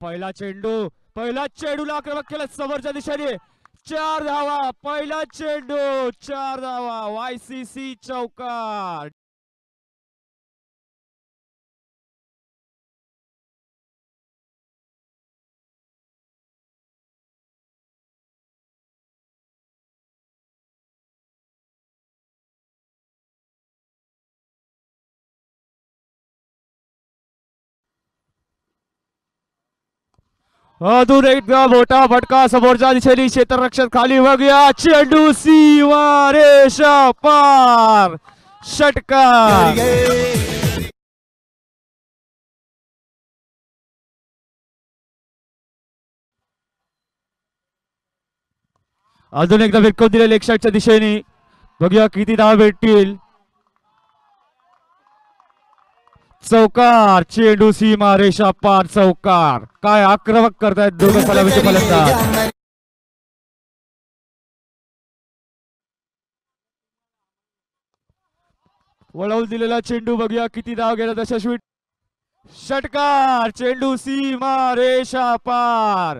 पहिला चेंडूला आक्रमक केलं समोरच्या दिशेने 4 धावा. पहिला चेंडू 4 धावा. YCC चौकार. अजून एकदा मोठा फटका समोरच्या दिशेने क्षेत्ररक्षक खाली बघूया. चेंडू सीमा रेषा पार. षटकार. अजून एकदा भिरकवून दिले लेग साईडच्या दिशेने. बघूया किती धावा भेटतील. चौकार. चेंडू सीमा रेषा पार. चौकार. काय आक्रमक करतायत दोघं सलामीचे फलंदाज. वळवून दिलेला चेंडू बघूया किती धाव गेला. यशस्वी षटकार. चेंडू सीमा रेषा पार.